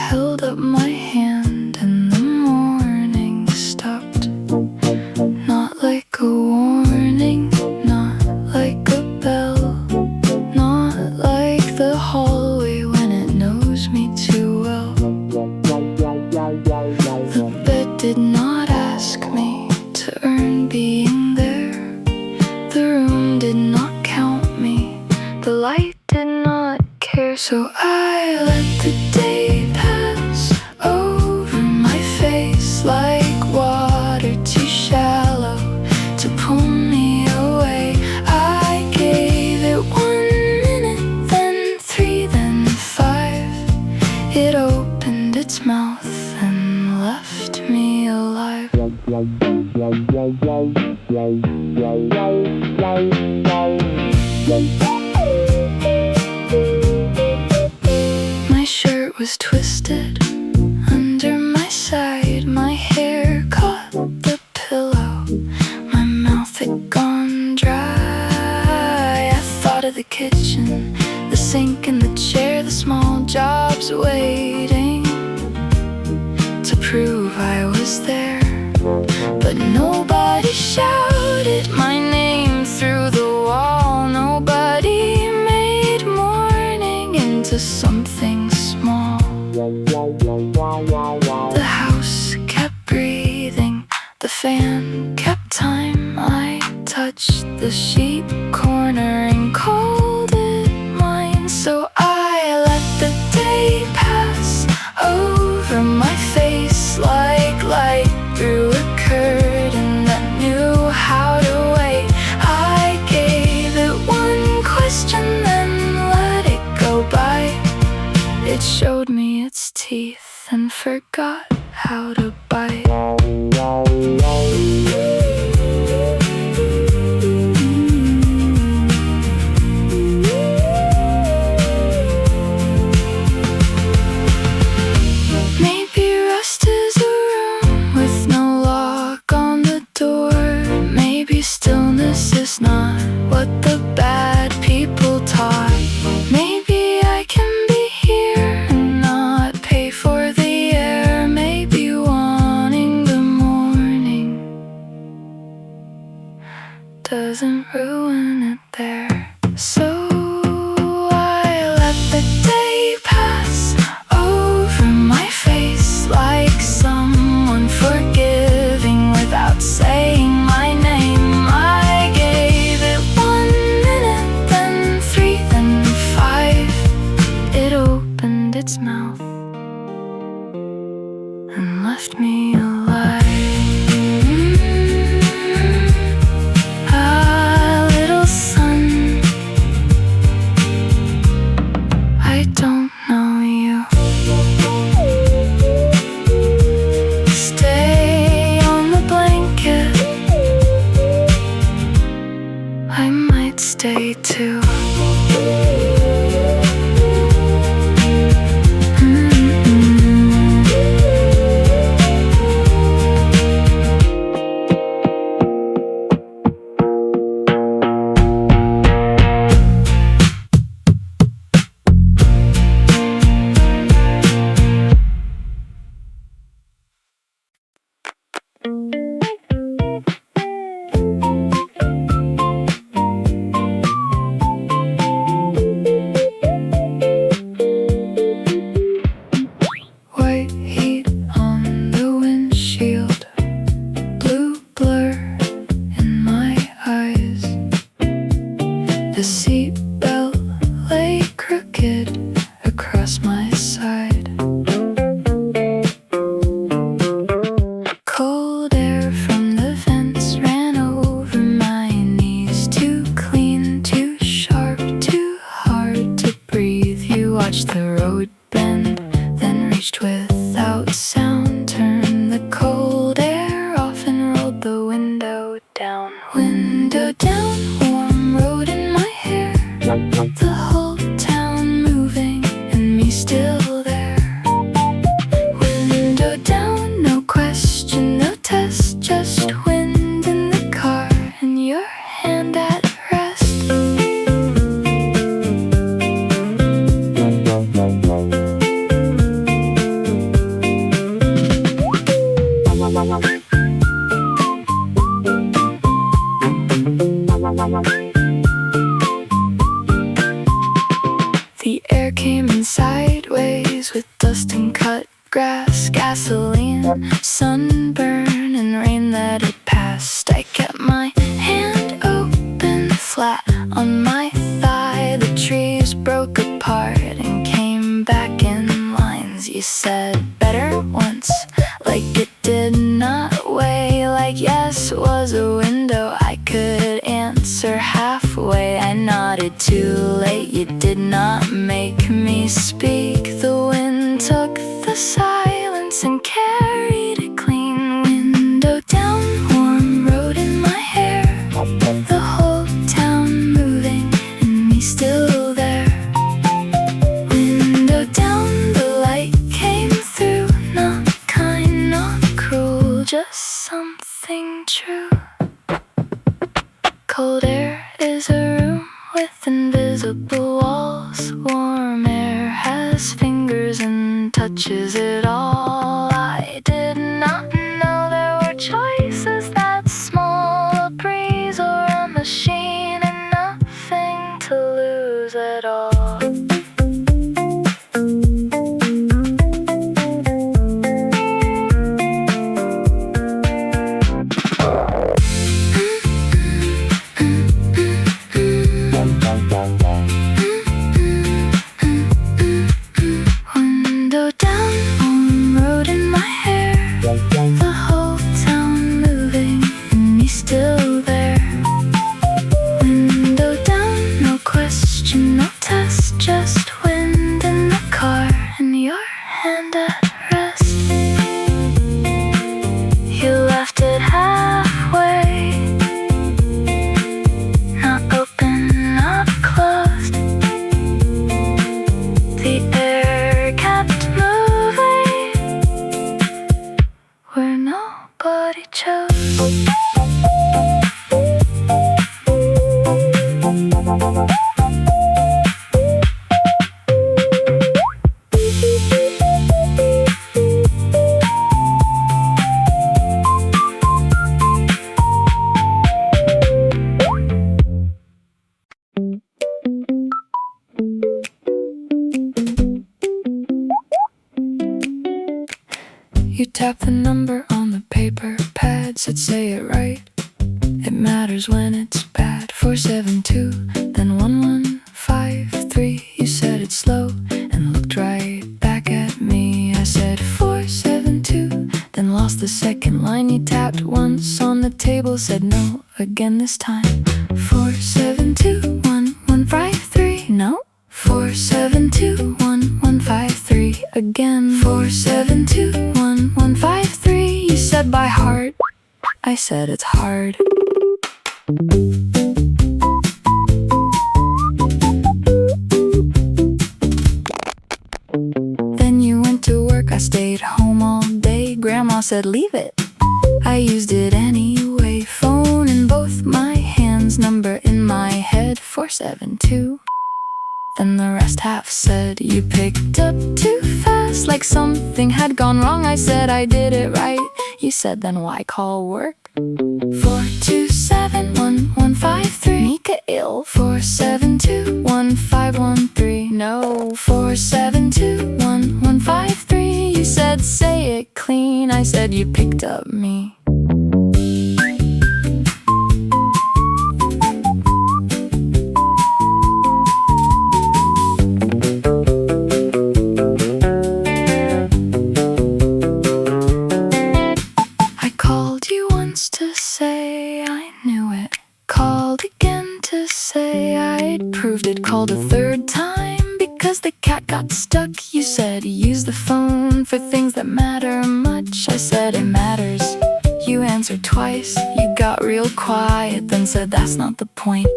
held up my hand and the morning stopped. Not like a warning, not like a bell, not like the hallway when it knows me too well. The bed did not ask me to earn being there. The room did not count me, the light did not care. So I let the day pass over my face like water too shallow to pull me away. I gave it 1 minute, then 3, then 5. It opened its mouth and left me alive. My shirt was twisted under my side, my hair caught the pillow, my mouth had gone dry. I thought of the kitchen, the sink and the chair, the small jobs waiting to prove I was there. But nobody shouted my name through the wall. Nobody made morning into something small. The house kept breathing, the fan kept time. I touched the sheet corner and called it mine. So I let the day pass over my face like light through a curtain that knew how to wait. I gave it 1 question, then let it go by. It showed me its teeth and forgot how to bite. Maybe rest is a room with no lock on the door. Maybe stillness is not what the bad people taught. Maybe I can be here and not pay for the air. Maybe wanting the morning doesn't ruin it there. So I let the day pass over my face like someone forgiving without saying my name. I gave it 1 minute, then 3, then 5. It opened its mouth and left me alive. Little son, I don't know you. Stay on the blanket, I might stay too. White heat on the windshield, blue blur in my eyes. The seatbelt lay crooked across my side. Cold air from the vents ran over my knees. Too clean, too sharp, too hard to breathe. You watched the road bend, then reached without sound. Turned the cold air off and rolled the window down. Window down, warm road in my hair. The whole town moving and me still there. Window down, no question, no test, just wind in the car and your hand at rest. The air came in sideways with dust and cut grass, gasoline, sunburn, and rain that had passed. I kept my hand open flat on my thigh. The trees broke apart and came back in lines. You said better once, like it did not weigh. Like yes was a window I could answer halfway. I nodded too late, you did not make me speak. The wind took the silence and carried it clean. Window down, warm road in my hair. The whole town moving and me still there. Window down, the light came through. Not kind, not cruel, just something true. Cold air is a room with invisible walls. Warm air has fingers and touches it all. I did not know there were choices that small. A breeze or a machine and nothing to lose at all. Window down, warm road in my hair. The whole town moving and me still there. Window down, no question, no test, just wind in the car and your hand at rest. You left it halfway, not open, not closed. The air kept moving where nobody chose. You tap the number on the paper pad, said say it right. It matters when it's bad. 472, then 1153. You said it slow and looked right back at me. I said 472, then lost the second line. You tapped once on the table, said no again this time. 472, 1153. No. 472, 1153 again. 472, 1153. You said by heart, I said it's hard. Then you went to work, I stayed home all day. Grandma said leave it, I used it anyway. Phone in both my hands, number in my head, 472. Then the rest half said you picked up too fast, like something had gone wrong. I said I did it right. You said then why call work? 427-1153. Mikael. 472-1513. No. 472-1153. You said say it clean. I said you picked up me. To say I knew it, called again to say I'd proved it, called a third time because the cat got stuck. You said use the phone for things that matter much. I said it matters. You answered twice. You got real quiet, then said that's not the point.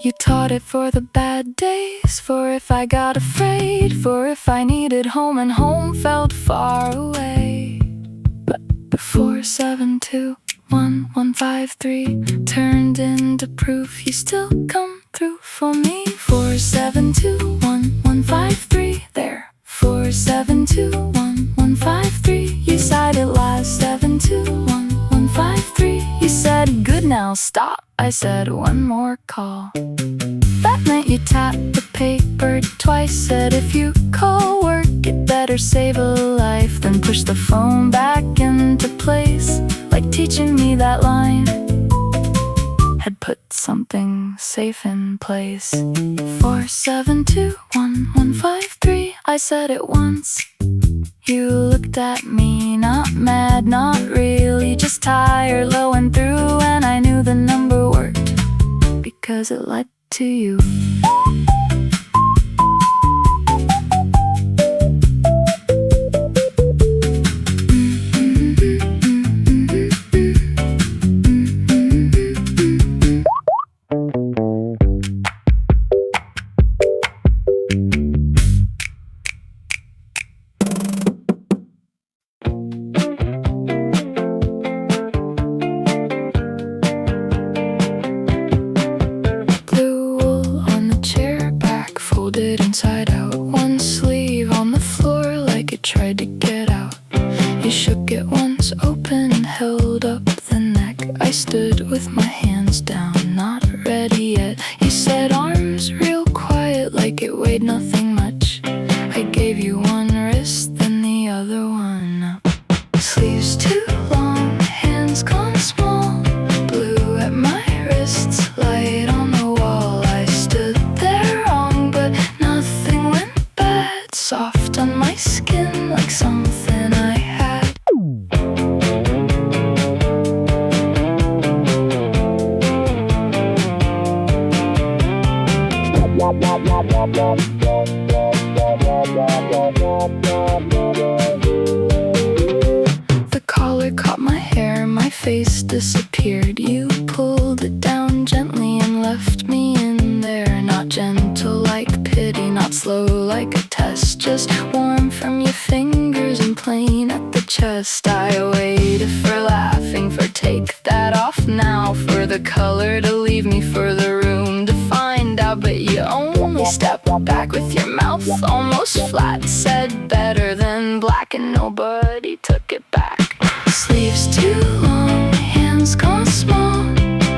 You taught it for the bad days, for if I got afraid, for if I needed home and home felt far away. But 472-1153 turned into proof you still come through for me. 472-1153 there. 472-1153. You sighed it last. good now, stop, I said, one more call. That meant you tapped the paper twice. Said if you call work, it better save a life. Then push the phone back into place, like teaching me that line had put something safe in place. 4721153, I said it once. You looked at me, not mad, not really, just tired, low and through. And I knew the number worked because it led to you. Inside out, one sleeve on the floor like it tried to get out. You shook it once open and held up the neck. I stood with my hands down, not ready yet. You said arms real quiet like it weighed nothing much. I gave you one wrist, then the other one up. Sleeves too long, hands gone small, blue at my wrists, light on the wall. I stood there wrong, but nothing went bad. Soft on my skin like something I had. The collar caught my hair, my face disappeared. You pulled it down gently and left me in there. Not gentle like pity, not slow like a test, just warm from your fingers and plain at the chest. I waited for laughing, for take that off now, for the color to leave me, for the room to find out. But you only stepped back with your mouth almost flat, said better than black, and nobody took it back. Sleeves too long, hands gone small,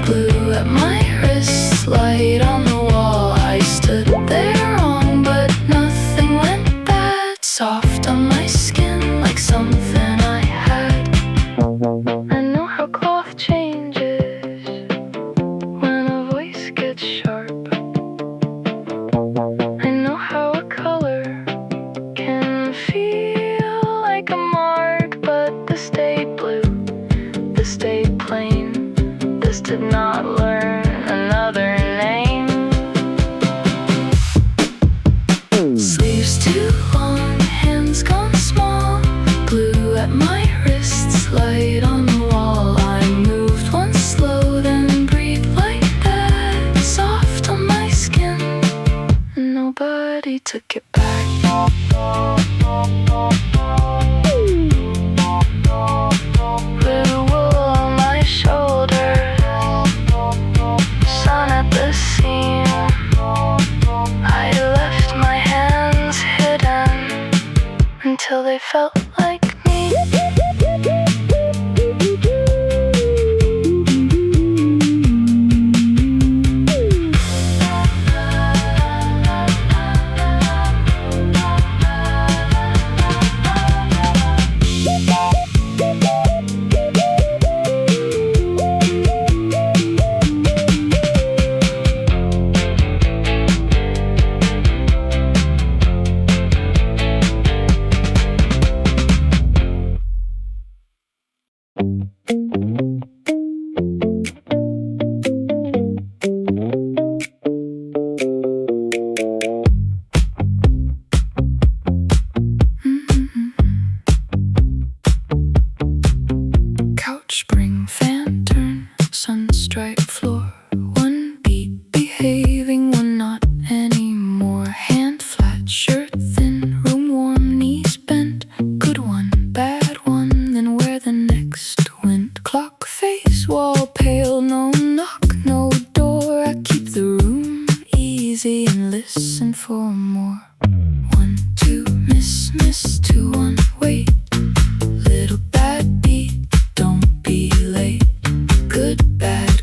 blue at my wrists, light on the wall. I stood there wrong, but nothing went bad. Soft on my skin like something I had. I know how cloth changes when a voice gets sharp. I know how a color can feel like a mark, but this stayed blue, this stayed plain, this did not learn another name. Sleeves too long, hands gone small, blue at my wrists, light on the wall. I moved once slow, then breathed like that, soft on my skin, and nobody took it back. Little wool on my shoulders, sun at the seam. I left my hands hidden until they felt like me. Couch, spring, fan, turn, sunstripe floor. One beat behaving, one not anymore. Hand flat, shirt thin, room warm, knees bent. Good one, bad one, then where the next went. Clock face, wall pale, no knock, no door. I keep the room easy and listen for more. 1, 2, miss, 2, 1, wait. Little bad beat, don't be late. Good, bad,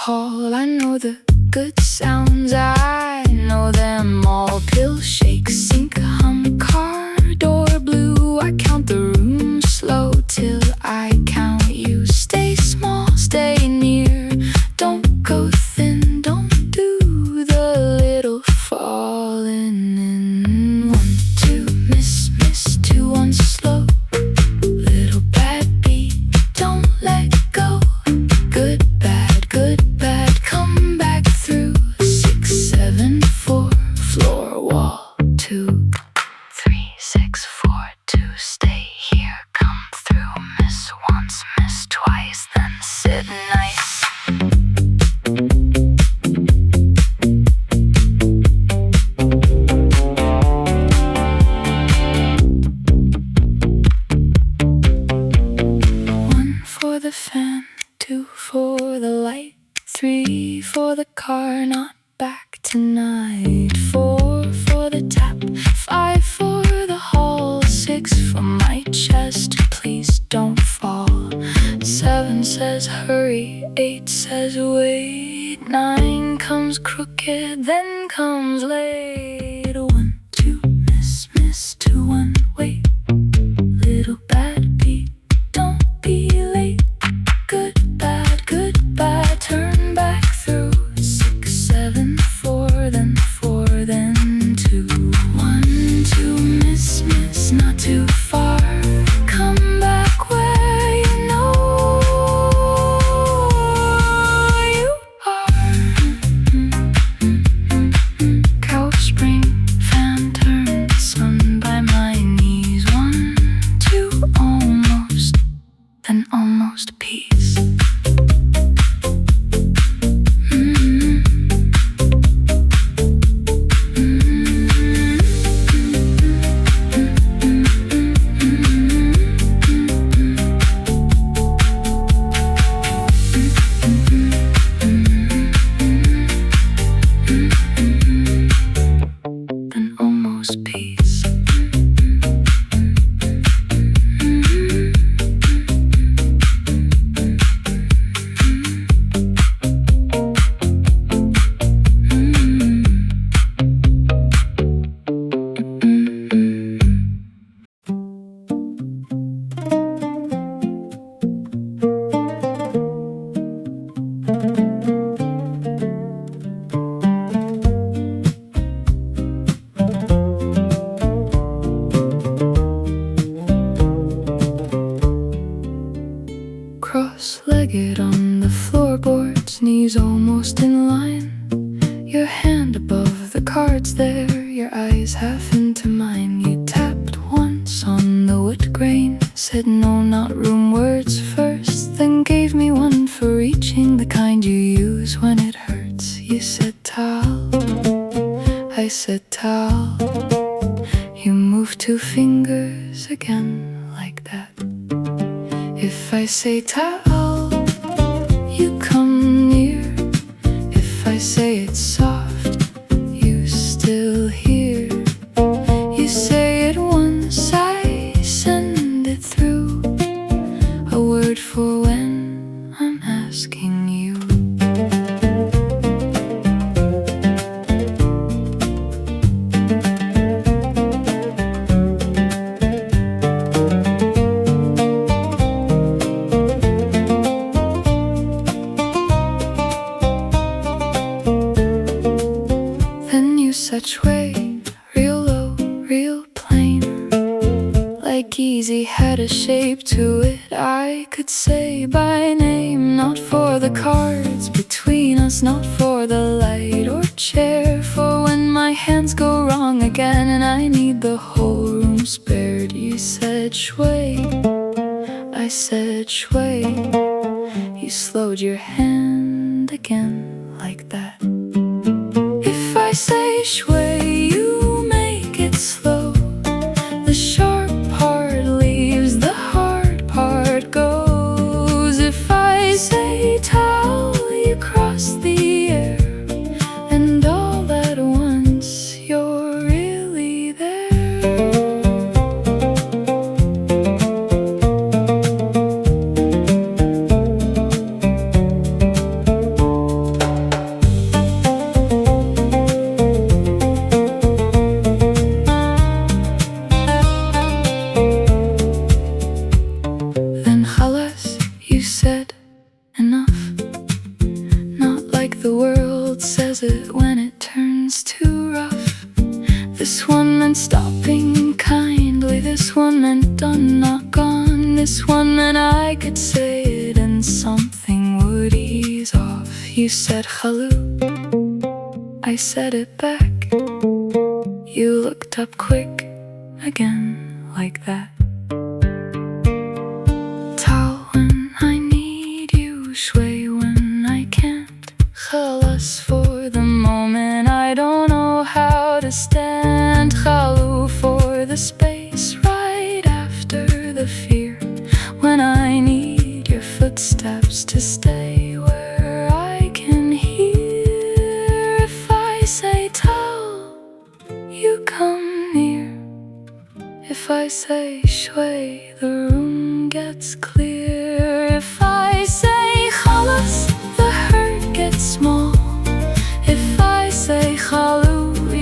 call. I know the good sounds, I know them all. Pill shake, sink, hum, car door blue. I count the room slow till I count you. Stay small, stay near, don't go thin, don't do the little falling in. 1, 2, miss, miss, 2, 1, slow. Little bad beat, don't let go. Good, bad, come back through. 6, 7, 4, floor, wall, 2, 3, 6, 4, 2, stay here, come through. Miss once, miss twice, then sit nice. For the fan, 2 for the light, 3 for the car, not back tonight. 4 for the tap, 5 for the hall, 6 for my chest, please don't fall. 7 says hurry, 8 says wait, 9 comes crooked, then comes late. 1, 2, miss, miss, 2, 1, wait. Little bad beat, don't be late. Good, bad, turn back through. 6, 7, 4, then 4, then 2. 1, 2, miss, miss, not too far. Come back where you know you are. Couch spring, fan turn, sun by my knees. 1, 2, almost, then almost peace. Then almost peace. Cross-legged on the floorboards, knees almost in line. Your hand above the cards there, your eyes half into mine. You tapped once on the wood grain, said no, not room words first, then gave me one for reaching, the kind you use when it hurts. You said towel, I said towel. You moved 2 fingers again like that. If I say towel, you come near. If I say it's soft, you still hear. You say it once, I send it through. A word for when I'm asking you. Such way, real low, real plain, like easy had a shape to it I could say by name. Not for the cards between us, not for the light or chair, for when my hands go wrong again and I need the whole room spared. You said shway, I said shway. You slowed your hand again like that. If I say shway, you make it slow. The sharp part leaves, the hard part goes. If I say towel, you cross the air, and all at once you're really there. enough. Not like the world says it when it turns too rough. This one meant stopping kindly, this one meant done, not gone. This one meant I could say it and something would ease off. You said hello, I said it back. You looked up quick, again like that. Towel when I need you, sway when I can't. Khalas for the moment, I don't know how to stand. Khalu for the space right after the fear, when I need your footsteps to stay where I can hear. If I say towel, you come near. If I say shway, the room gets clear. If I say khalas, the hurt gets small. If I say khalu,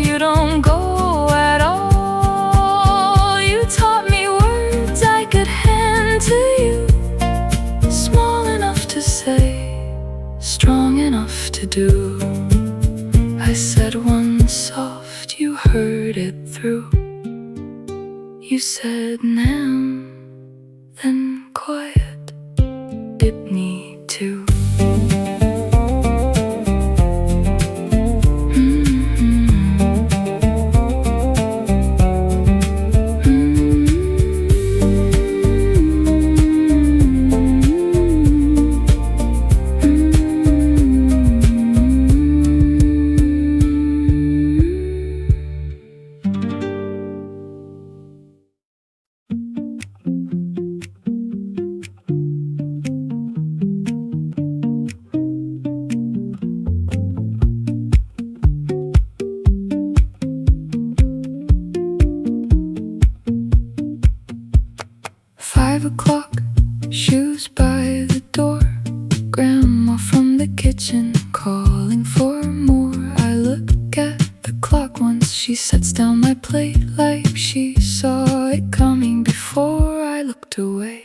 you don't go at all. You taught me words I could hand to you, small enough to say, strong enough to do. I said one soft, you heard it through. You said nam, then quiet, Dipney too. O'clock, shoes by the door. Grandma from the kitchen calling for more. I look at the clock once, she sets down my plate like she saw it coming before I looked away.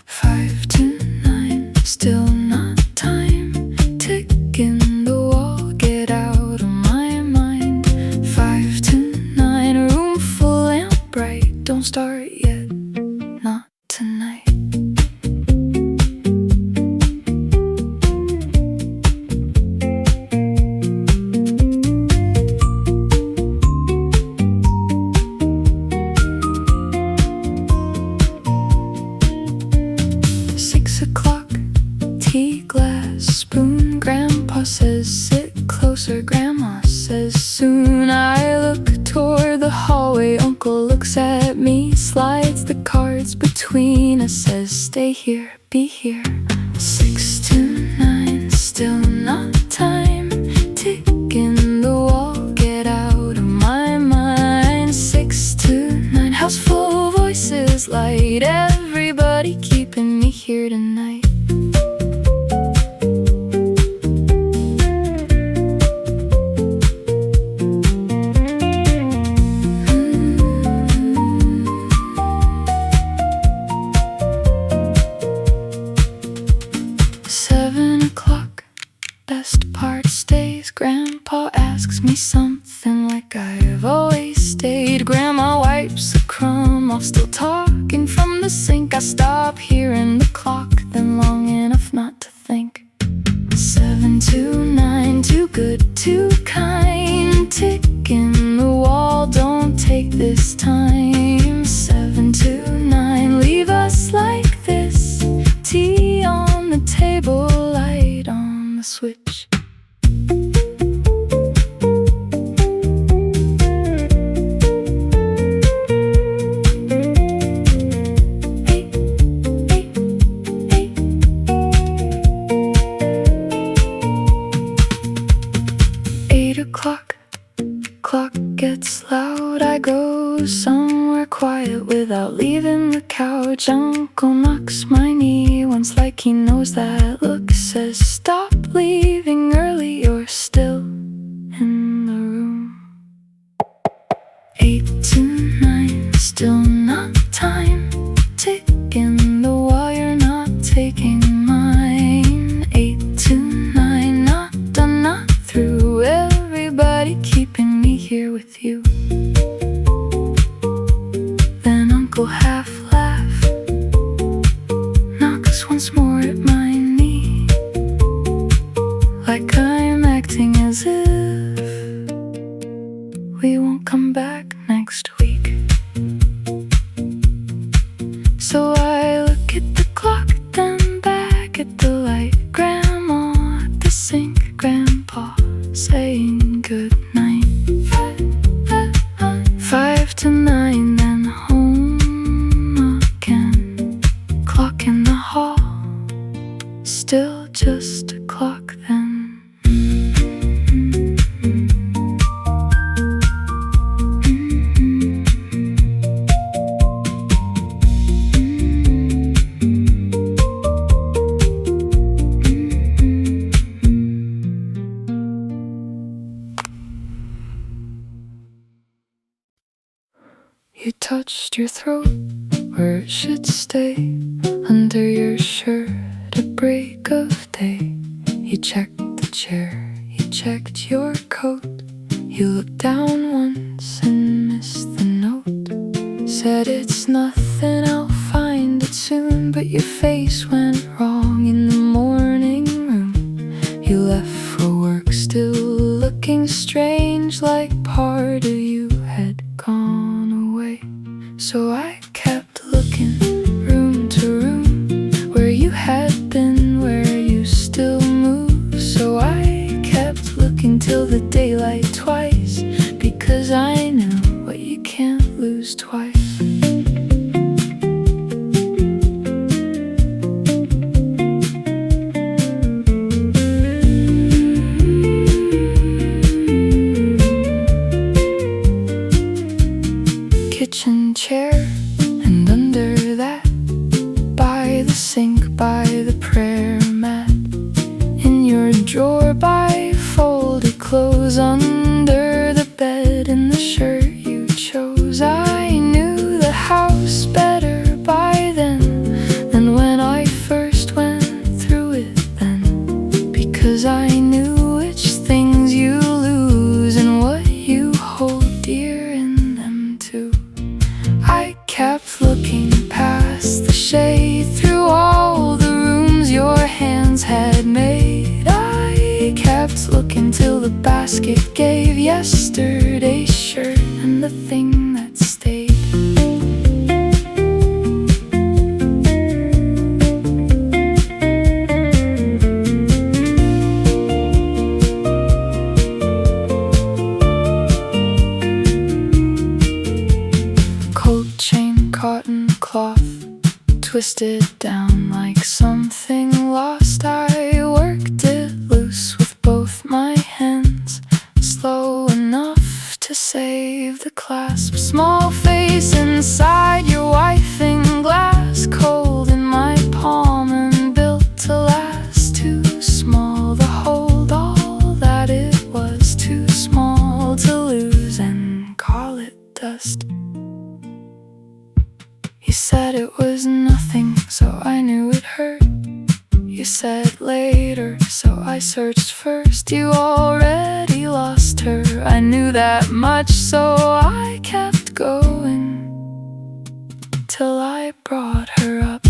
5 to 9, still not time. Tick in the wall, get out of my mind. 5 to 9, room full and bright. Don't start yet, not tonight. Tea glass, spoon. Grandpa says sit closer, Grandma says soon. I look toward the hallway, Uncle looks at me, slides the cards between us, says stay here, be here. 6 to 9, still not time. Tick in the wall, get out of my mind. 6 to 9, house full of voices, light, everybody keeping me here tonight. Best part stays. Grandpa asks me something like I've always stayed. Grandma wipes a crumb off, still talking from the sink. I stop hearing the clock, then long enough not to think. 7 to 9, too good, too kind. Tick in the wall, don't take this time. 7 to 9, leave us like this. Tea on the table, light on the switch. Clock gets loud, I go somewhere quiet without leaving the couch. Uncle knocks my knee once like he knows that look, says stop leaving early, you're still in the room. 8 to 9, still not time. Tick in the wall, you're not taking mine. like I'm acting as if we won't come back next week. So I look at the clock, then back at the light. Grandma at the sink, Grandpa saying good night. 5 to 9, then home again. Clock in the hall, still just a clock then. You touched your throat where it should stay, under your shirt at break of day. You checked the chair, you checked your coat. You looked down once and missed the note. Said it's nothing, I'll find it soon. But your face went wrong in the morning room. You left for work still looking strange, like part of you had gone away. So I kept looking room to room, where you had been, where you still move. So I kept looking till the daylight twice, because I know what you can't lose twice. Kitchen chair, and under that, by the sink, by the prayer mat. In your drawer, by folded clothes, under the bed, in the shirt you chose. I knew the house better by then than when I first went through it then, because I knew which things you lose and what you hold dear in them too. I kept looking past the shade, through all the rooms your hands had made. I kept looking till the basket gave yesterday's shirt and the thing that stayed. Coat, chain, cotton, cloth, twisted down like something lost. I worked it loose with both my hands, slow enough to save the clasp. Small face inside your wifing glass, cold in my palm and built to last. Too small to hold all that it was, too small to lose and call it dust. You said it was nothing, so I knew it hurt. You said later, so I searched first. You already lost her, I knew that much, so I kept going till I brought her up.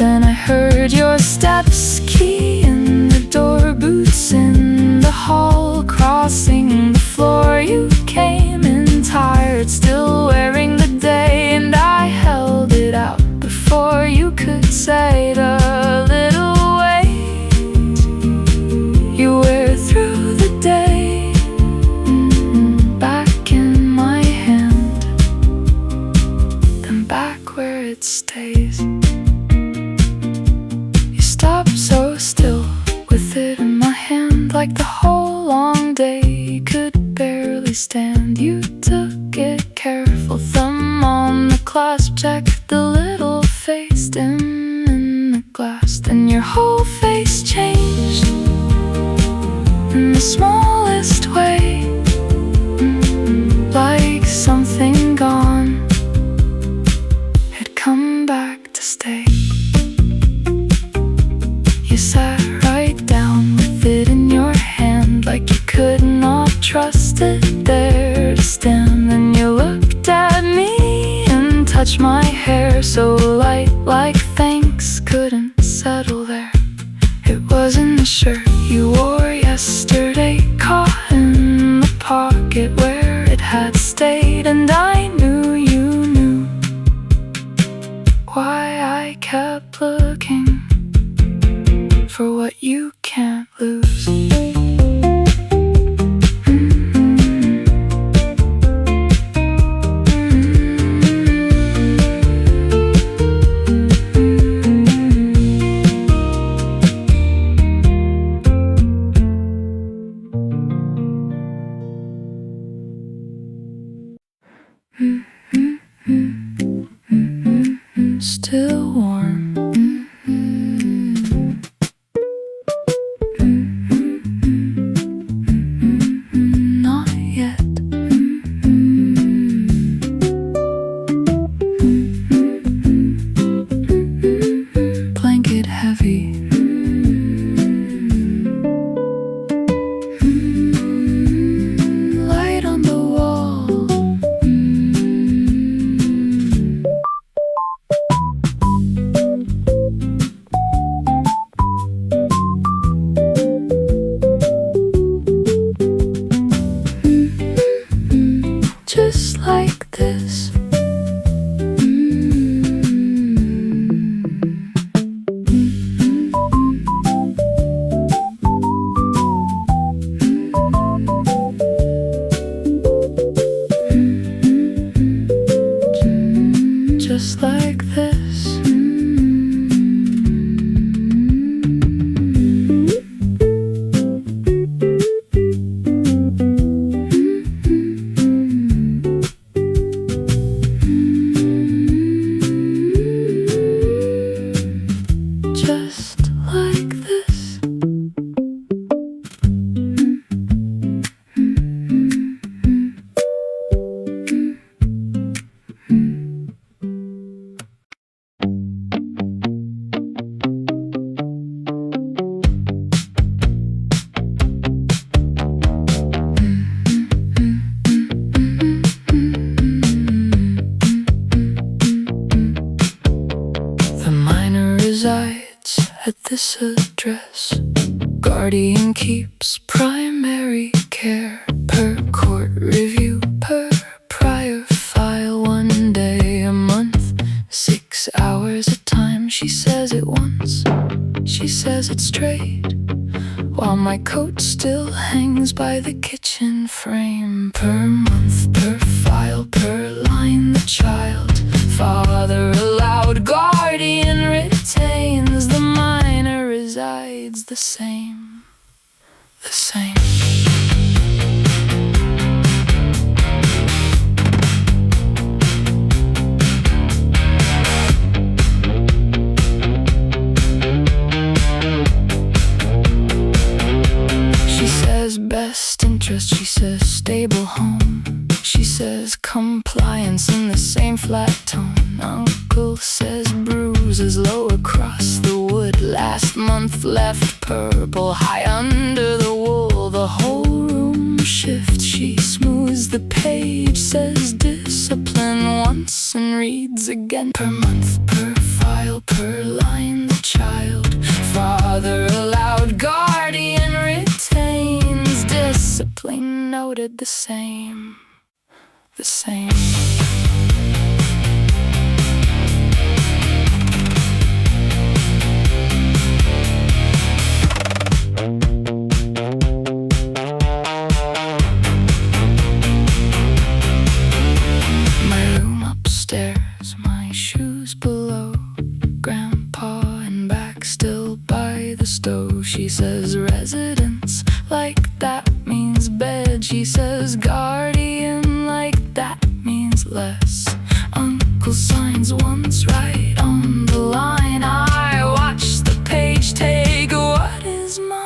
Then I heard your steps, key in the door, boots in the hall, crossing the floor. You came in tired, still wearing the day, and I held it out before you could say the little wait. You wear through the day, back in my hand, then back where it stays. You stopped so still, with it in my hand, like the whole long day could barely stand. You took it careful, thumb on the clasp, checked the little face dim in the glass. Then your whole face changed in the smallest way, like something gone had come back to stay. You sat right down with it in your hand, like you could not trust it there to stand. Then you looked at me and touched my hair, so light like thanks couldn't settle there. It wasn't the shirt you wore yesterday, caught in the pocket where it had stayed. And I knew you knew why I kept looking for what you can't lose. Still warm. Not yet. Blanket heavy. Light on the wall. Just like this. Just like this. Just like this. The minor resides at this address. Guardian keeps primary care. Per court review, per prior file. 1 day a month, 6 hours a time. She says it once, she says it straight, while my coat still hangs by the kitchen frame. Per month, per file, per line. The child, father allowed, guardian retains. The minor resides the same, the same. She says best interest, she says stable home, she says compliance in the same flat tone. Uncle says bruises low across the wood. Last month left purple high under the wool. The whole room shifts, she smooths the page, says discipline once and reads again. Per month, per file, per line. The child, father allowed, guardian retains. Discipline noted, the same, the same. My room upstairs, my shoes below. Grandpa and back still by the stove. She says residence, like that means bed. She says guardian, like that means less. Uncle signs once right on the line. I watch the page take what is mine.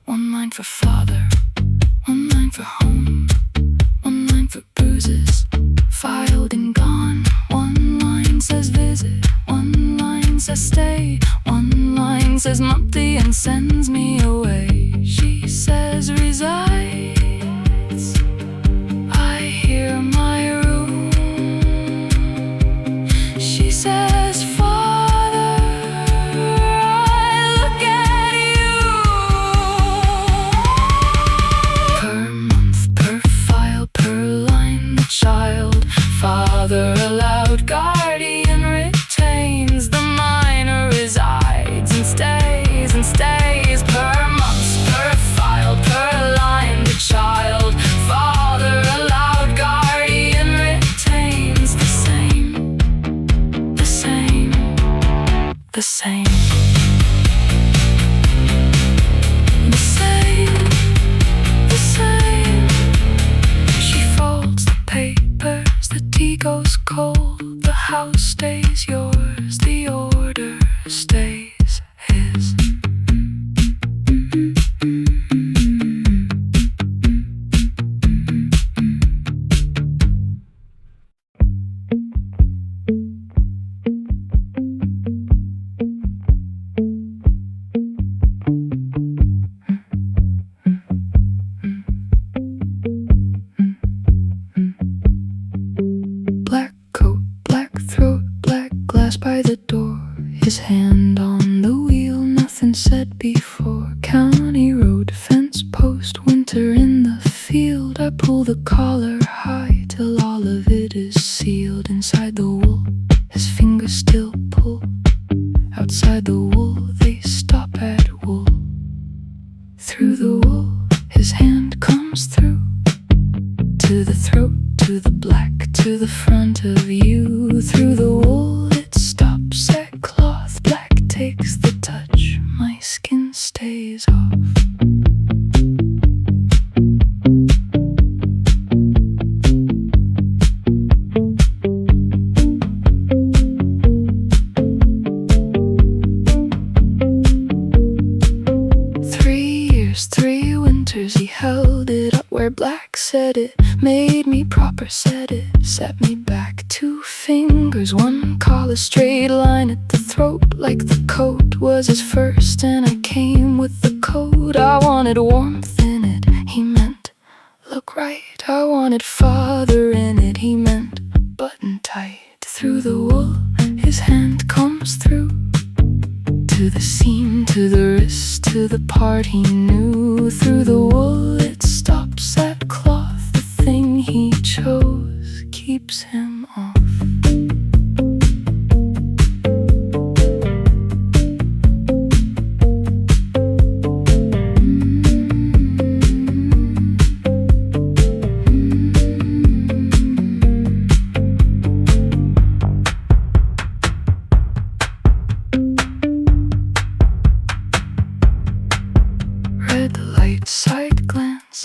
1 line for father, 1 line for home, 1 line for bruises, filed and gone. 1 line says visit, 1 line says stay, 1 line says monthly and sends me away. She says resides. I hear my room. She says father, house stays yours, the order stays his. Black coat, black throat, black glass by the door, his hand on the wheel, nothing said before. County road, fence post, winter in the field. I pull the collar high till all of it is sealed. Inside the wool, his fingers still pull. Outside the wool, they stop at wool. Through the wool, his hand comes through. To the throat, to the black, to the front of you. Through the wool, it stops at cloth. Black takes the touch, my skin stays off. Three winters he held it up where black said it, made me proper, said it, set me back. 2 fingers, one collar, straight line at the throat, like the coat was his first and I came with the coat. I wanted warmth in it, he meant look right. I wanted father in it, he meant button tight. Through the wool, his hand comes through. To the seam, to the wrist, to the part he knew. Through the wool, it stops at cloth. The thing he chose keeps him off. Red light, side glance,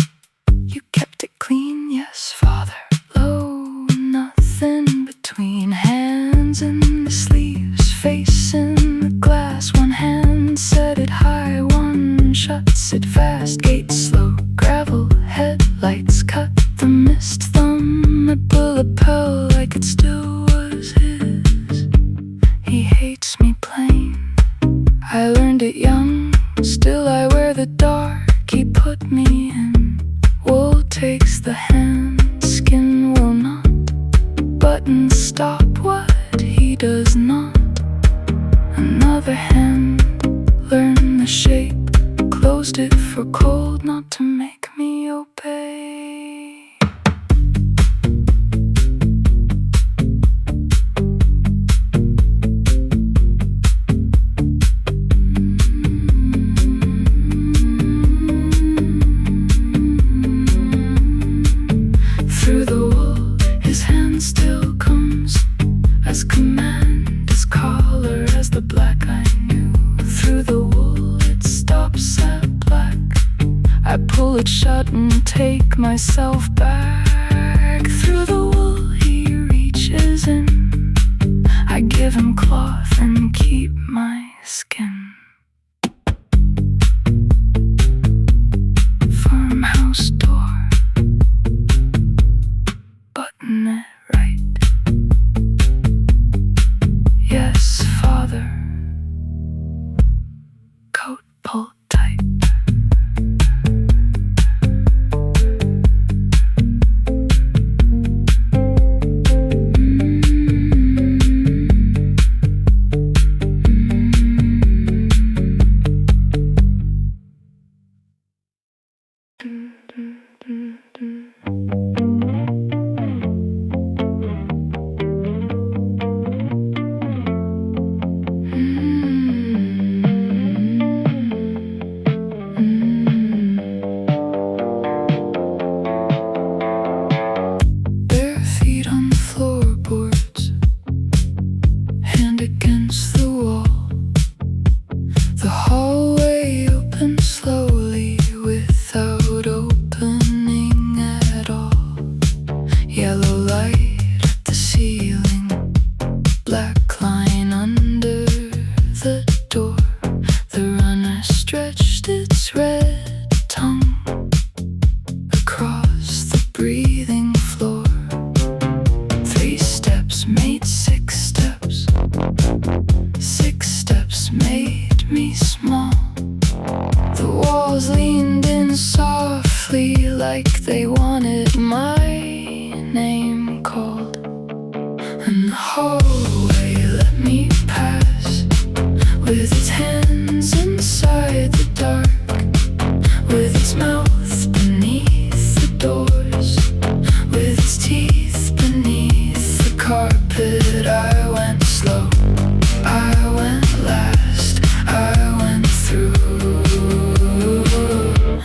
you kept it clean, yes, father. Low, nothing between, hands in the sleeves, face in the glass. One hand set it high, one shuts it fast. Gate slow, gravel, headlights cut the mist. Thumb at bullet pearl like it still was his. He hates me plain, I learned it young. Still I wear the dark he put me in. Wool takes the hand, skin will not. Buttons stop what he does not. Another hand learned the shape, closed it for cold, not to make me obey. Through the wool, his hand still comes, as command, as collar, as the black I knew. Through the wool, it stops at black. I pull it shut and take myself back. Through the wool, he reaches in. I give him cloth and keep my skin. Farmhouse door, button it right. Yes, father. Coat pulled tight. Yellow light at the ceiling. hands inside the dark, with its mouth beneath the doors, with its teeth beneath the carpet. I went slow, I went last, I went through,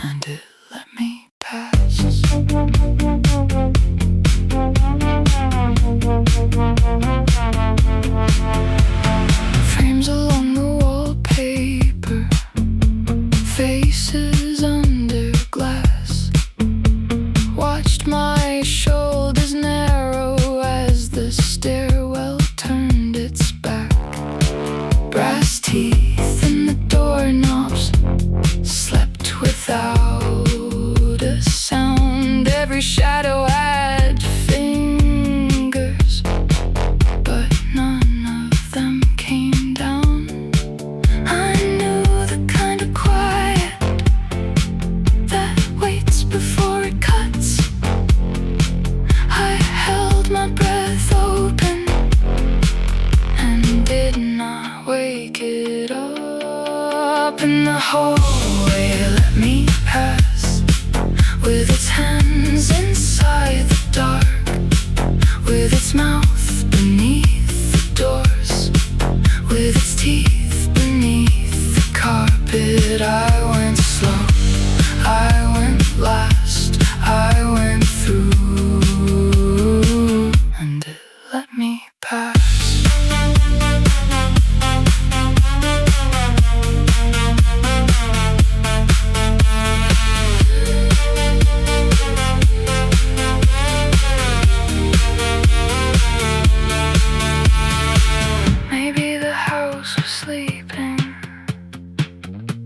and it let me pass. Frames along the wallpaper, faces under glass. Watched my shoulders narrow as the stairwell turned its back. Brass teeth in the doorknobs slept without a sound. Every shadow had fingers, but none of them came down. I knew the kind of quiet that waits before it cuts. I held my breath open and did not wake it up. In the hallway let me pass, with its hands inside the dark, with its mouth beneath the doors, with its teeth beneath the carpet. I went slow, I went last, I went through, and it let me pass. Maybe the house was sleeping,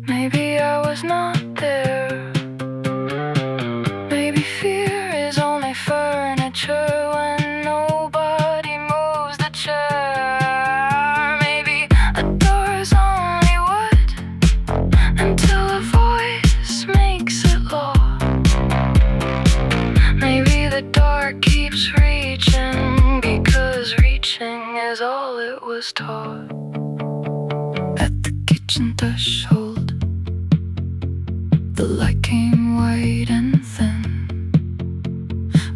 maybe I was not there. Maybe fear is only furniture when nobody moves the chair. Maybe a door's only wood until a voice makes it law. Maybe the dark keeps reaching because reaching is all it was taught. At the kitchen threshold, the light came white and thin.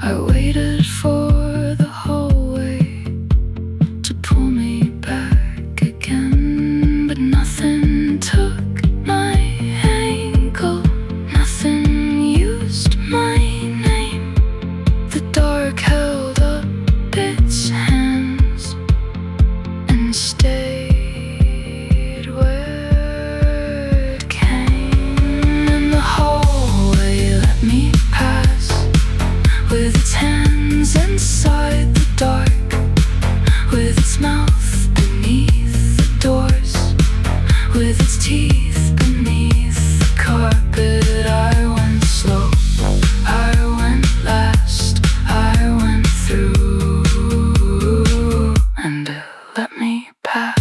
I waited for the hallway to pull me back again, but nothing took my ankle, nothing used my name. The dark held up its hands and stayed where it came. In the hallway let me pass, with its hands inside the dark, with its mouth beneath the doors, with its teeth beneath the carpet. I went slow, I went last, I went through, and it let me pass.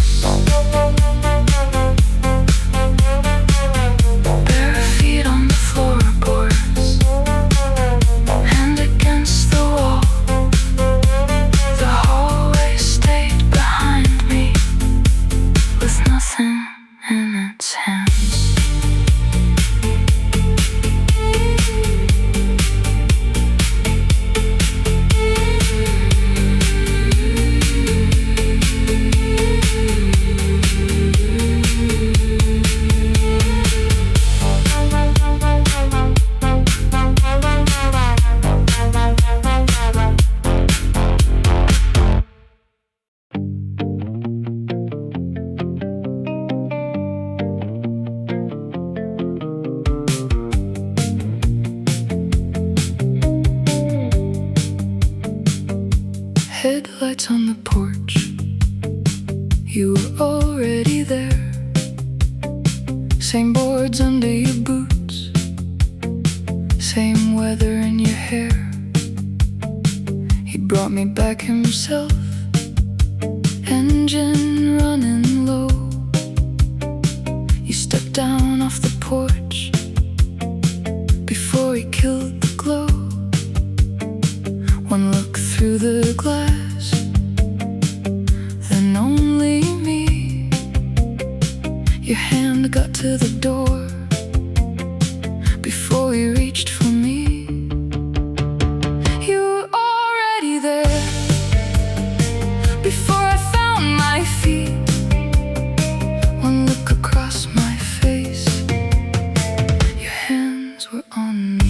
Bare feet on the floorboards, hand against the wall. The hallway stayed behind me, with nothing in its hands. Headlights on the porch, you were already there. Same boards under your boots, same weather in your hair. He brought me back himself, engine running low. You stepped down off the porch before he killed the glow. One look through the glass, then only me. Your hand got to the door before you reached for me. You were already there before I found my feet. One look across my face, your hands were on me.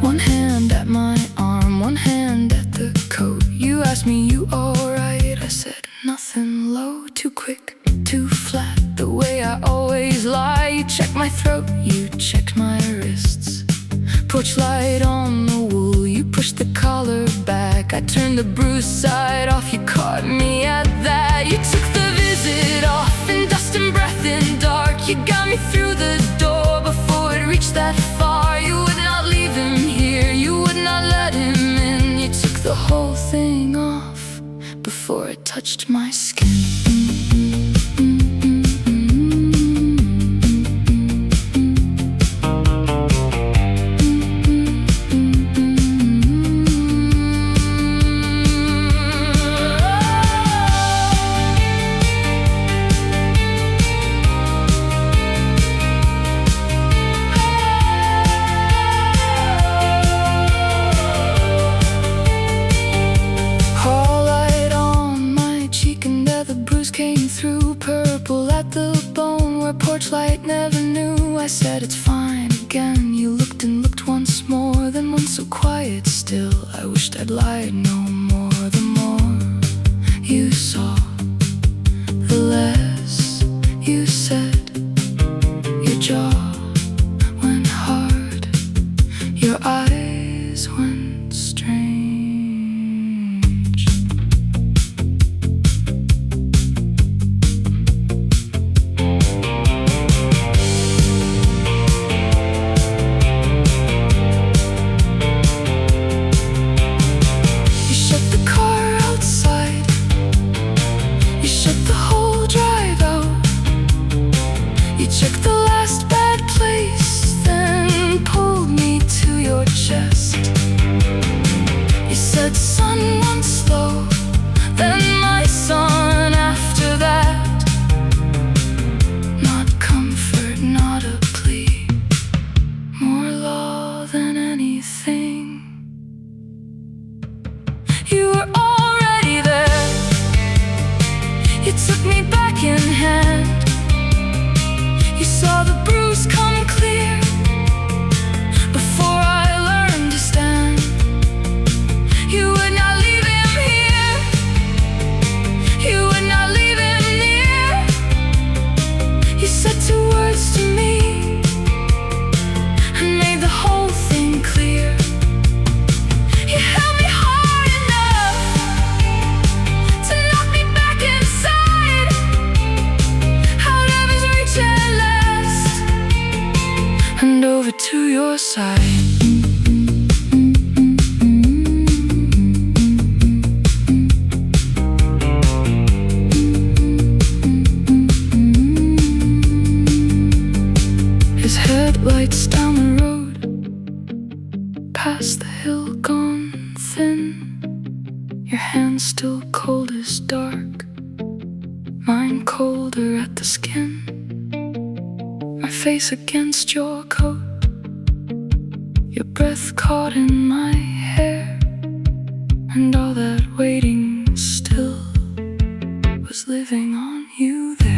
One hand at my arm, one hand at the coat. You asked me, you alright? I said, nothing. Low, too quick, too flat, the way I always lie. You checked my throat, you checked my wrists. Porch light on the wool, you pushed the collar back. I turned the bruised side off, you caught me at that. You took the visit off in dust and breath in dark. You got me through the door before it reached that far. You would not leave him here, you would not let him in. You took the whole thing off before it touched my skin. Came through, purple at the bone where porch light never knew. I said, it's fine again. You looked and looked once more, then one so quiet still. I wished I'd lied no more. The more you saw, the less you said. Your jaw went hard, your eyes went strange. Checked the last bad place, then pulled me to your chest. You said, son, one slow, then my son after that. Not comfort, not a plea, more law than anything. You were already there, you took me back in hand. You saw the bruise come clear before I learned to stand. You would not leave him here, you would not leave him near. You said two words to me and made the whole thing clear. You held me hard enough to knock me back inside, out of his reach at last, and over to your side. His headlights down the road, past the hill gone thin. Your hands still cold as dark, mine colder at the skin. My face against your coat, your breath caught in my hair, and all that waiting still was living on you there.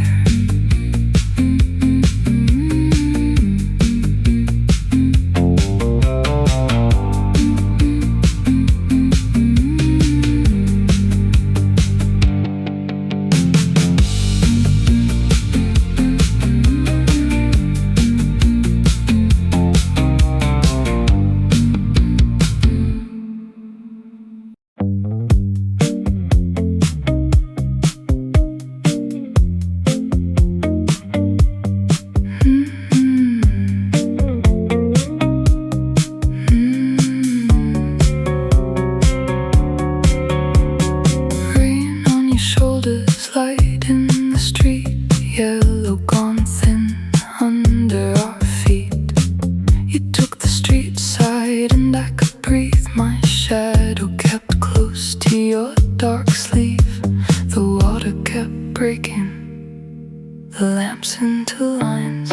your shoulders, light in the street, yellow gone thin under our feet. You took the street side and I could breathe. My shadow kept close to your dark sleeve. The water kept breaking the lamps into lines.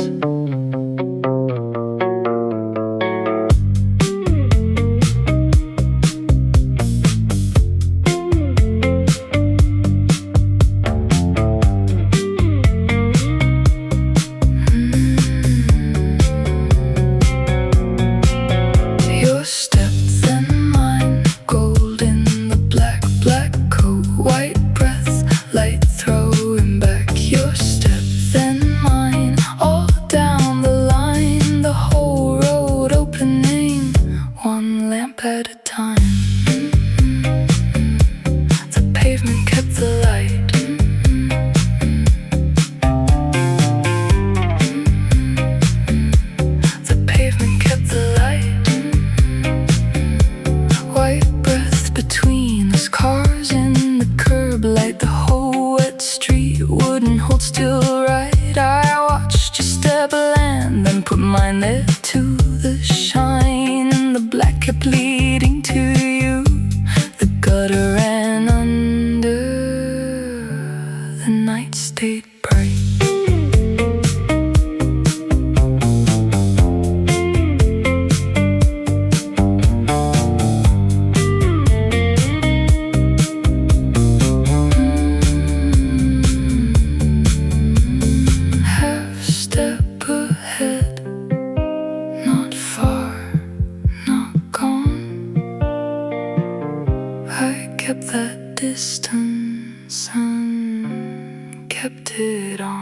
Your step, then mine, gold in the black, black coat, white breath, light throwing back. Your step, then mine, all down the line, the whole road opening, one lamp at a time. The pavement kept the light. The pavement kept the light. White breath between us, cars in the curb light. The whole wet street wouldn't hold still right. I watched you step land, then put mine there to the shine. And the black kept leading to you. The gutter ran under. The night stayed bright. Half step ahead, not far, not gone. I kept that distance and kept it on.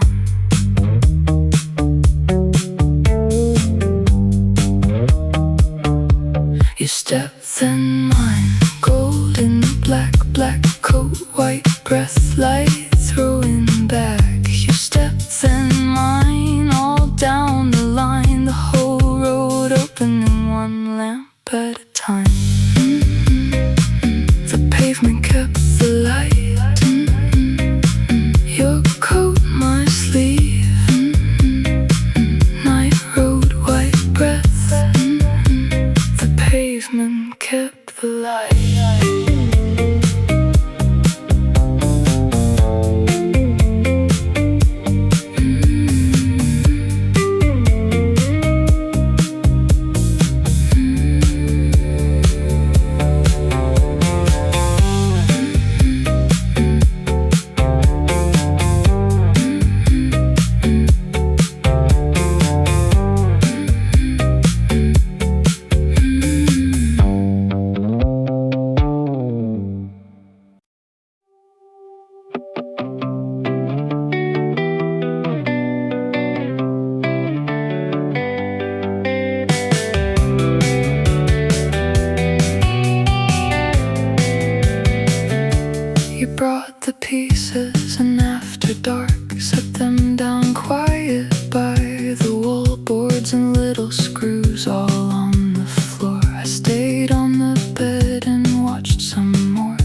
You step, then mine, gold in the black, black coat, white breath, light throwing back. You step, then mine, all down the line, the whole road opening, one lamp at a time. The pavement kept the light. Your coat, my sleeve. Night road, white breath. The pavement kept the light. You brought the pieces and after dark set them down quiet by the wallboards and little screws all on the floor. I stayed on the bed and watched some more.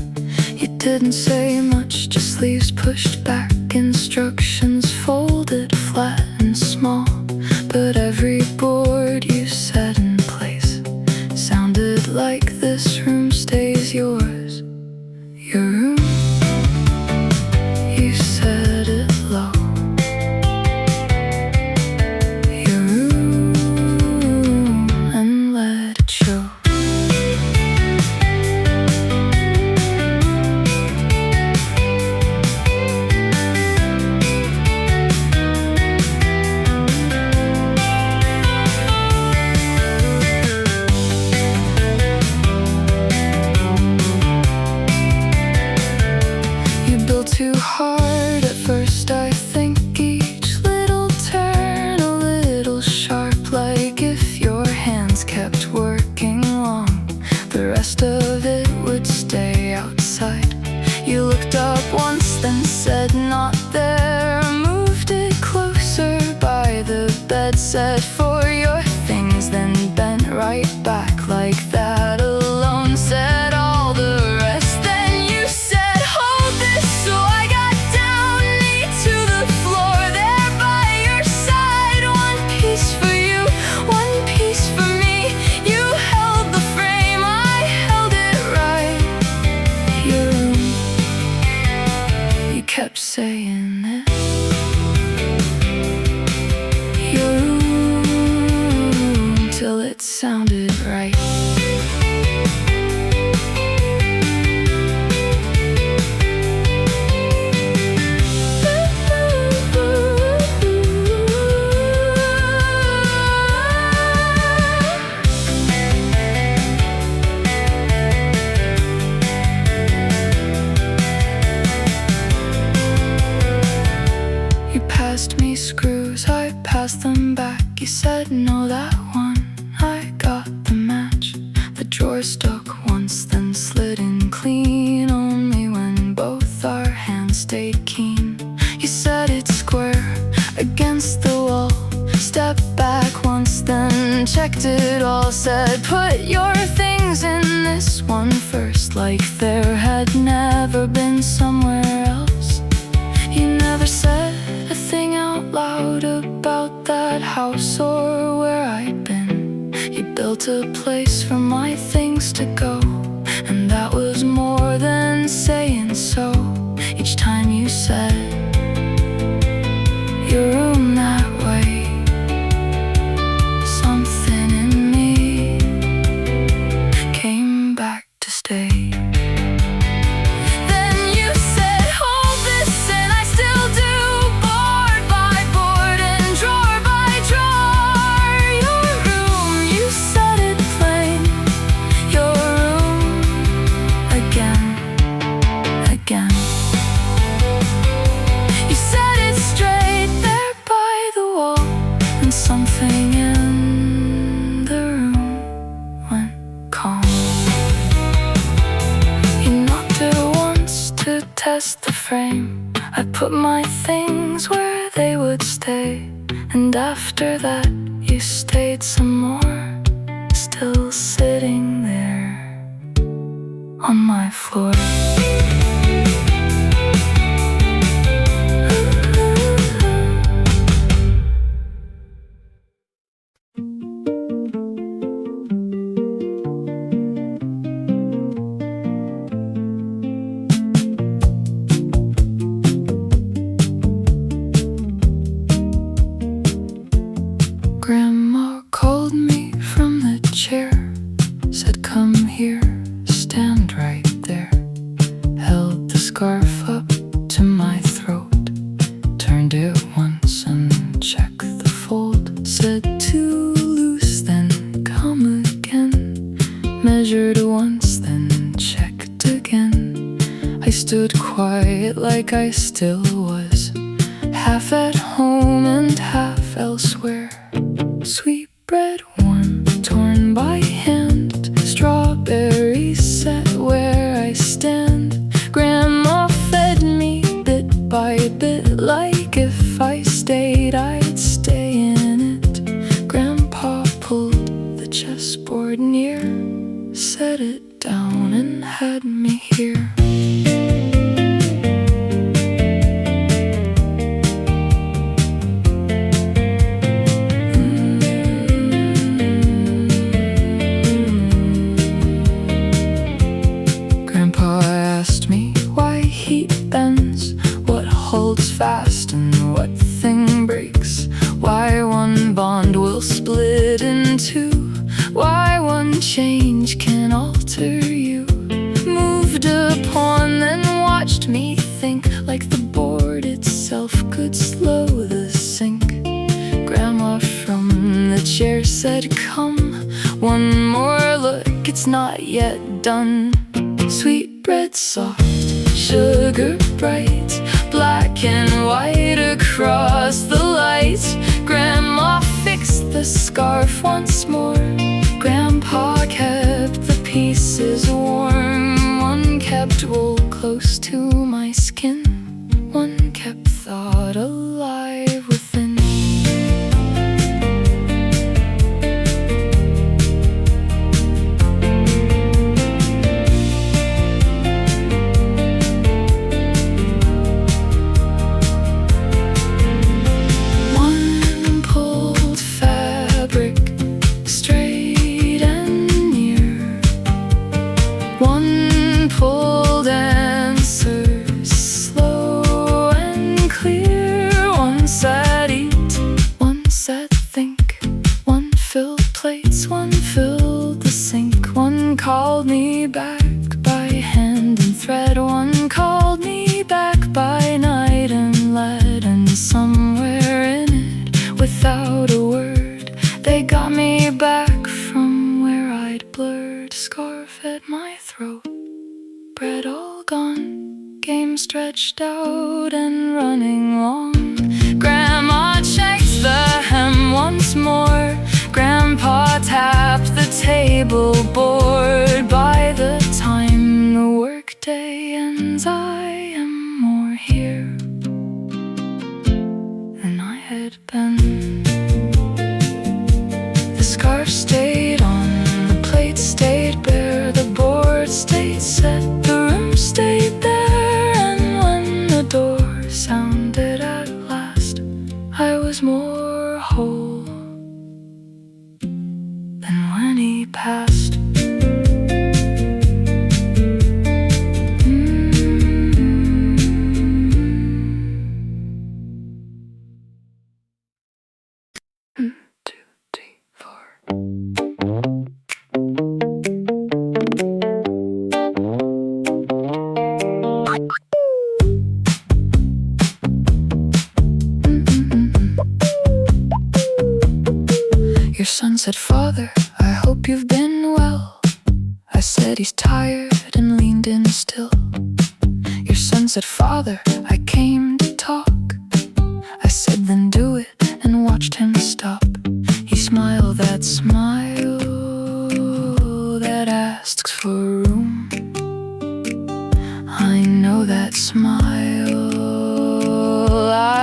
You didn't say much, just leaves pushed back, instructions folded flat and small. But every board you set in place sounded like this room stays yours. Your room, you said it low. Your room, and let it show. Too hard at first, I think. Each little turn a little sharp, like if your hands kept working long, the rest of it would stay outside. You looked up once, then said not there. Moved it closer by the bed, said for your things, then bent right back like that alone. Said all the rest, then you said hold this so kept saying it. Your room, till it sounded right. You passed me screws, I passed them back. You said no, that one, I got the match. The drawer stuck once, then slid in clean, only when both our hands stayed keen. You said it's square against the wall. Stepped back once, then checked it all. Said put your things in this one first, like there had never been somewhere else. You never said a thing out loud about that house or where I'd been. You built a place for my things to go, and that was more than saying so. Each time you said your room that way, something in me came back to stay. Something in the room went calm. You knocked it once to test the frame. I put my things where they would stay, and after that you stayed some more, still sitting there on my floor. Grandma called me from the chair, said come here, stand right there. Held the scarf up to my throat, turned it once and checked the fold. Said too loose, then come again. Measured once, then checked again. I stood quiet like I still was, half at home and half elsewhere. Sweetbread warm, torn by hand. Strawberries set where I stand. Grandma fed me bit by bit, like if I stayed, I'd stay in it. Grandpa pulled the chessboard near, set it down and had me here. Fast and what thing breaks, why one bond will split in two, why one change can alter you. Moved upon, then watched me think, like the board itself could slow the sink. Grandma from the chair said come, one more look, it's not yet done. Sweetbread soft, sugar bright, black and white across the lights. Grandma fixed the scarf once more. Grandpa kept the pieces warm. One kept wool close to my skin, one kept thought alive within. One pulled answers slow. stretched out and running long. Grandma checked the hem once more. Grandpa tapped the table board. By the time the workday ends, I am more here than I had been. The scarf stayed on, the plate stayed bare, the board stayed set, the room stayed there. And when the door sounded at last, I was more whole than when he passed. Your son said, "Father, I hope you've been well." I said, "He's tired," and leaned in still. Your son said, "Father, I came to talk." I said, "Then do it," and watched him stop. He smiled that smile that asks for room. I know that smile,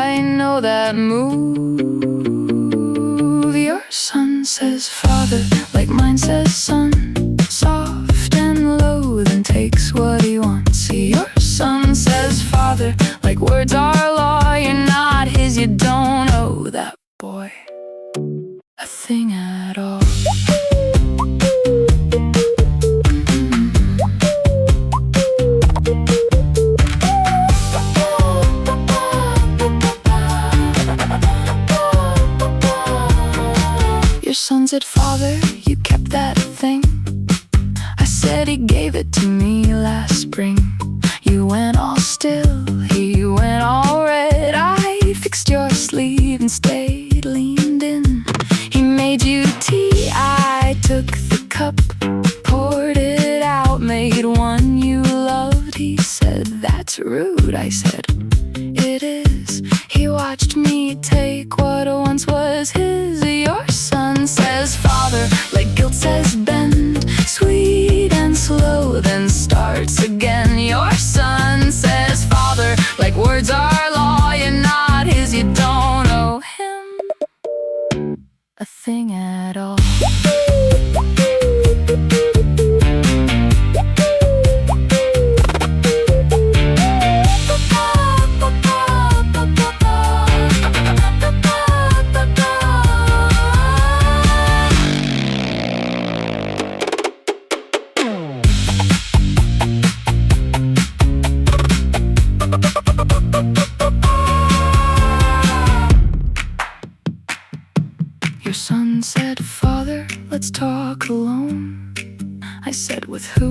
I know that move. Your son says father, like mine says son, soft and low, then takes what he wants. Your son says father, like words are law. You're not his, you don't owe that boy a thing at all. Your son said, "Father, you kept that thing." I said, "He gave it to me last spring." You went all still, he went all red. I fixed your sleeve and stayed leaned in. He made you tea, I took the cup, poured it out, made one you loved. He said, "That's rude." I said, "It is." He watched me take what once was his. Your son says father, like guilt says bend, sweet and slow, then starts again. Your son says father, like words are law. You're not his, you don't owe him a thing at all. Your son said, "Father, let's talk alone." I said, "With who?"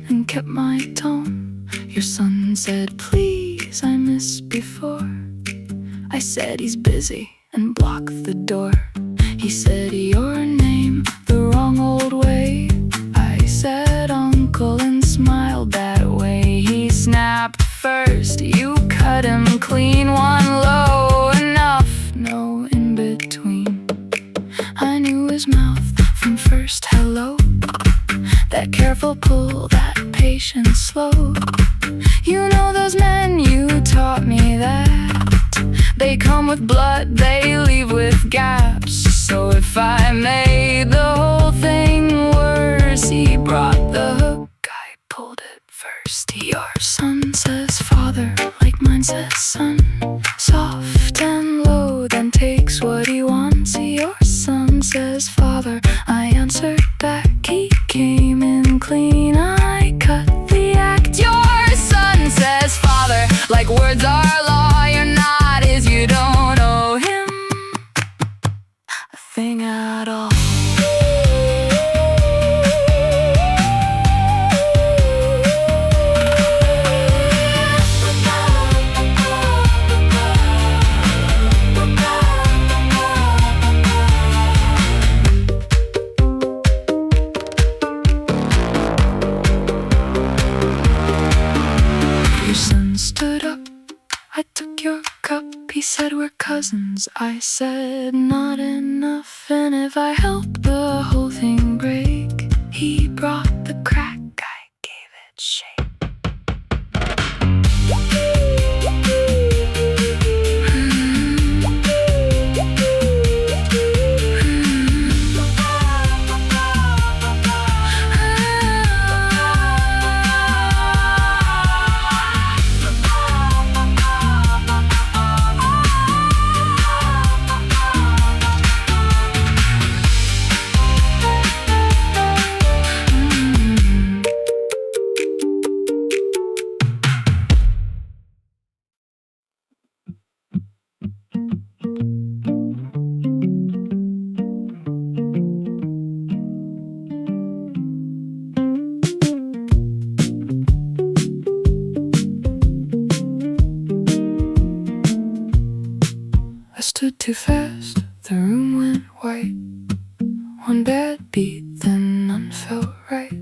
and kept my tone. Your son said, "Please, I missed before." I said, "He's busy," and blocked the door. He said, "Your name the wrong old way." I said, "Uncle," and smiled that way. He snapped first, you cut him clean, one low enough, no in between. I knew his mouth from first hello, that careful pull, that patient slow. You know those men, you taught me that. They come with blood, they leave with gaps. So if I made the whole thing worse, he brought the hook, I pulled it first. Your son says father, like mine says son, soft and low, then takes what he wants. Your son says father, I answered back. He came in clean, I cut the act. Your son says father, like words are law. You're not his, you don't owe him a thing at all. Your son stood up I took your cup, he said we're cousins. I said not enough, and if I help the whole thing break, he brought the crack, I gave it shape. I stood too fast, the room went white. One bad beat, then none felt right.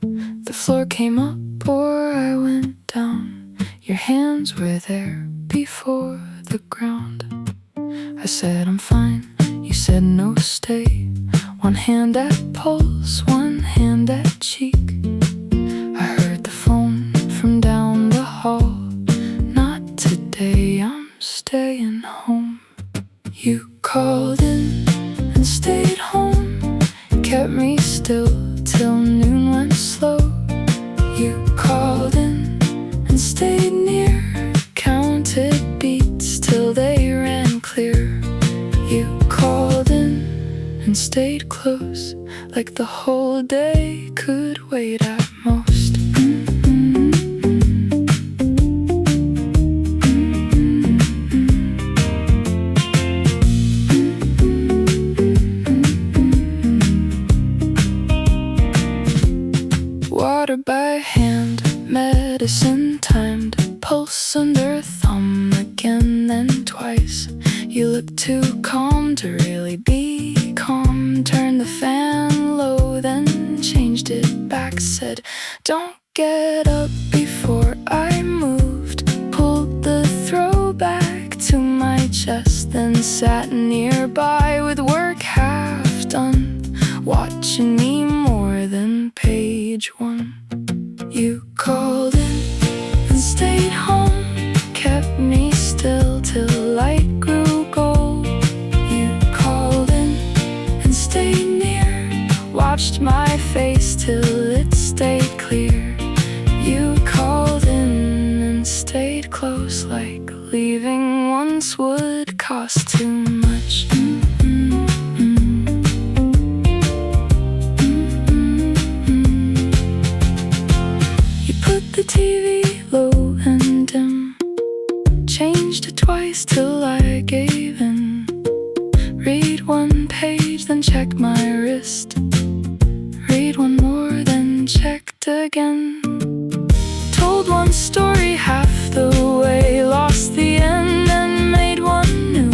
The floor came up or I went down. Your hands were there before the ground. I said I'm fine, you said no, stay. One hand at pulse, one hand at cheek. I heard the phone from down the hall. Not today, I'm staying home. You called in and stayed home, kept me still till noon went slow. You called in and stayed near, counted beats till they ran clear. You called in and stayed close, like the whole day could wait at most. Water by hand, medicine timed, pulse under thumb again, then twice. You looked too calm to really be calm. Turned the fan low, then changed it back. Said, don't get up before I moved. Pulled the throw back to my chest, then sat nearby with work half done, watching me more than page one. You called in and stayed home, kept me still till light grew gold. You called in and stayed near, watched my face till it stayed clear. You called in and stayed close, like leaving once would cost too much. The TV low and dim, changed it twice till I gave in. Read one page, then check my wrist. Read one more, then checked again. Told one story half the way, lost the end and made one new.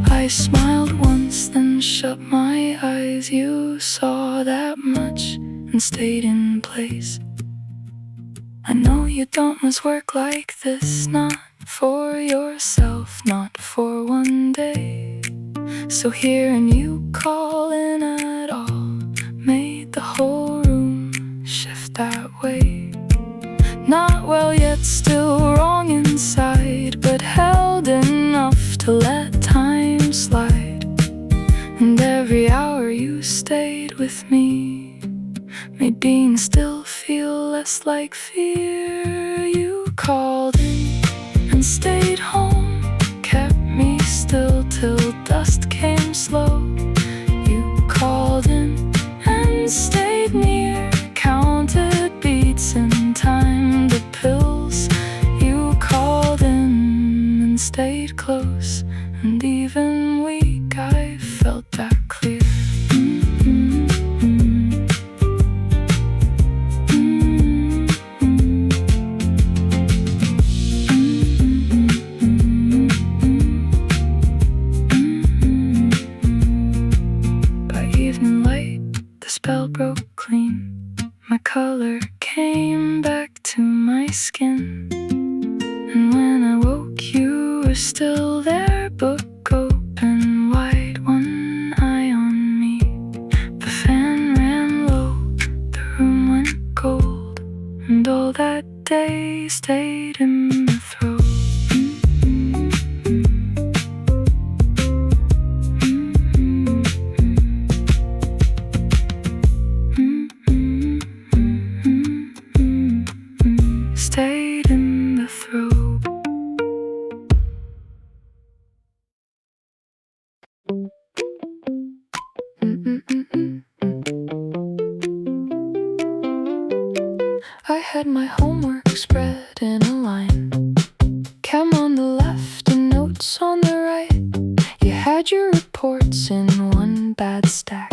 I smiled once, then shut my eyes. You saw that much and stayed in place. I know you don't miss work like this, not for yourself, not for one day. So hearing you call in at all made the whole room shift that way. Not well yet, still wrong inside, but held enough to let time slide. And every hour you stayed with me made being still feel less like fear. You called in and stayed home, kept me still till dust came slow. You called in and stayed near, counted beats and timed the pills. You called in and stayed close, and even weak I felt that clear. Spell broke clean, my color came back to my skin. And when I woke was still there, book open wide, one eye on me. The fan ran low, the room went cold, and all that day stayed in the throat. Stayed in the throat. I had my homework spread in a line, chem on the left and notes on the right. You had your reports in one bad stack,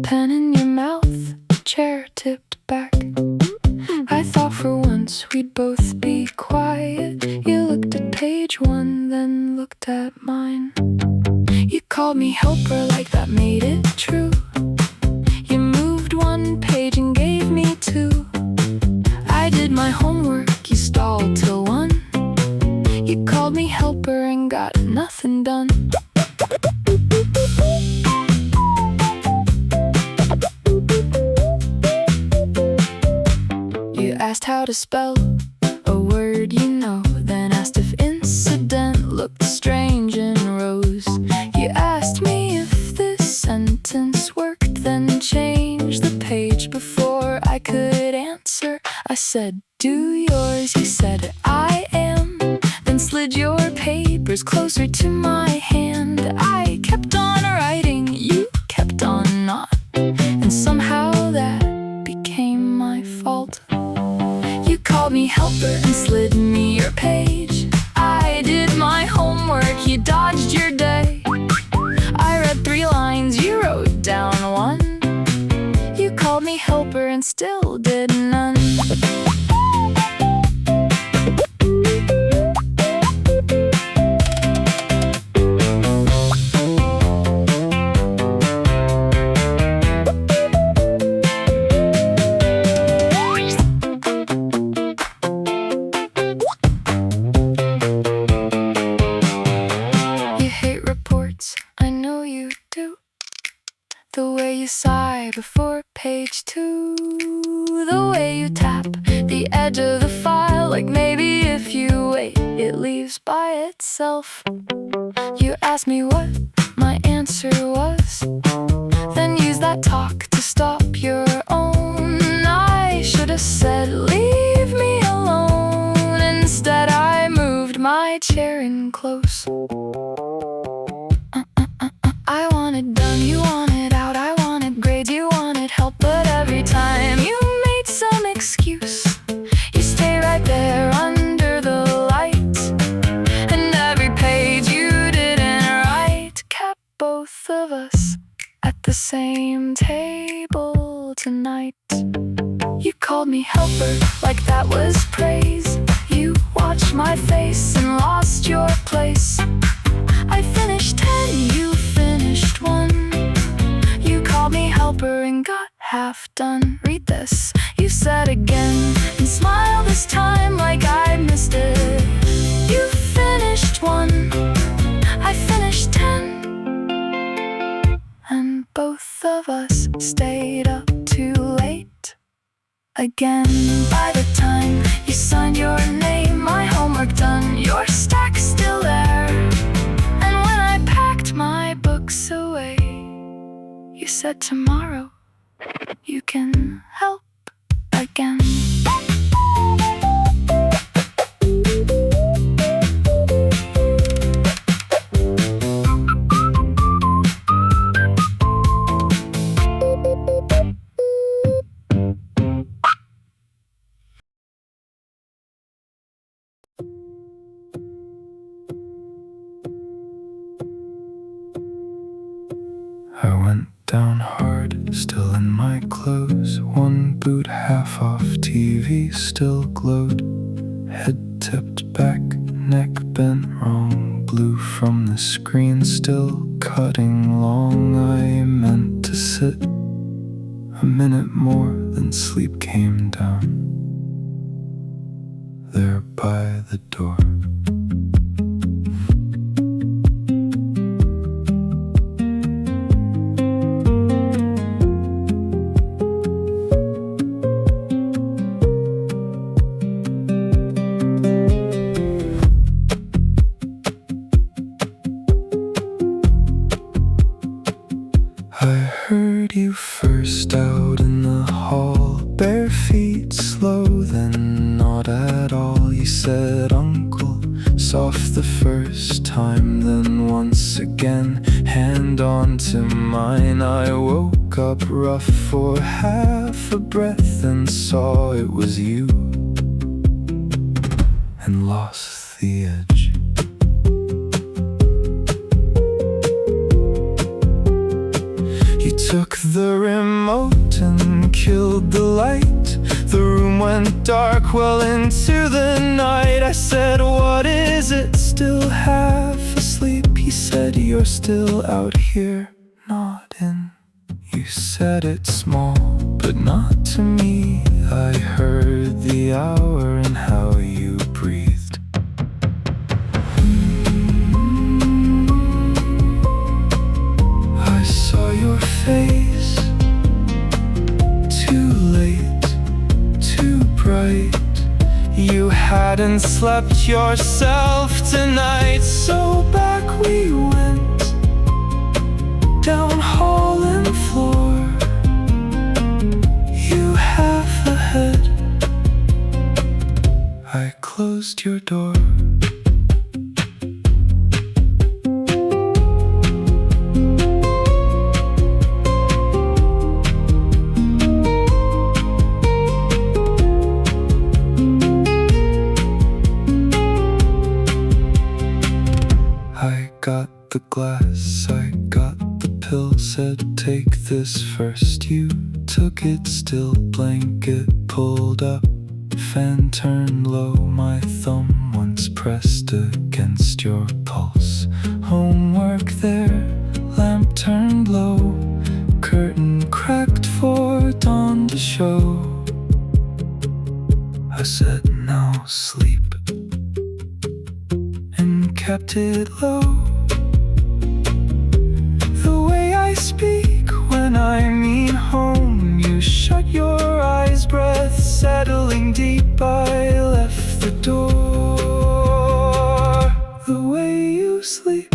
pen in your mouth, chair tipped back. I thought for once we'd both be quiet. You looked at page one, then looked at mine. You called me helper like that made it true. You moved one page and gave me two. I did my homework, you stalled till one. You called me helper and got nothing done. You asked how to spell a word you know, then asked if incident looked strange in rows. You asked me if this sentence worked, then changed the page before I could answer. I said, do yours, you said, I am, then slid your papers closer to my hand. I kept on writing, you kept on not, and somehow that became my fault. You called me helper and slid me your page. I did my homework, you dodged your day. I read 3 lines, you wrote down 1. You called me helper and still did none. The way you sigh before page 2, the way you tap the edge of the file, like maybe if you wait, it leaves by itself. You asked me what my answer was, then used that talk to stop your own. I should have said, leave me alone. Instead, I moved my chair in close. I wanted done, you wanted out, I wanted grades, you wanted help, but every time you made some excuse, you stay right there under the light. And every page you didn't write kept both of us at the same table tonight. You called me helper like that was praise. You watched my face and lost your place. I finished 10, you finished 1. You called me helper and got half done. Read this, you said again, and smiled this time like I missed it. You finished 1, I finished 10, and both of us stayed up too late again. By the time you signed your name, my homework done, your stack still there. My books away, you said tomorrow you can help again. I went down hard, still in my clothes, one boot half off, TV still glowed. Head tipped back, neck bent wrong, blue from the screen still cutting long. I meant to sit a minute more, then sleep came down there by the door. soft the first time, then once again, hand on to mine. I woke up rough for half a breath and saw it was you, and lost the edge. You took the remote and killed the light. The room went dark well into the night. I said, what is it? Still half asleep? He said, you're still out here, nodding. You said it's small, but not to me. I heard the hour and how you breathed. I saw your face, too late, too bright. You hadn't slept yourself tonight, so back we went, down hall and floor. You half ahead, I closed your door. I got the glass, I got the pill, said take this first. You took it still, blanket pulled up, fan turned low. My thumb once pressed against your pulse. Homework there, lamp turned low, curtain cracked for dawn to show. I said now sleep, and kept it low. The way I speak when I mean home, you shut your eyes, breath settling deep. I left the door. The way you sleep.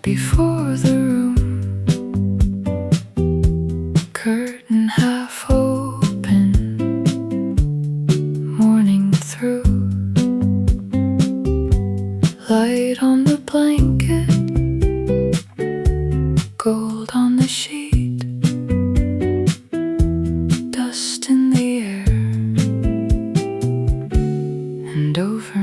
Before the room, curtain half open, morning through, light on the blanket, gold on the sheet, dust in the air, and over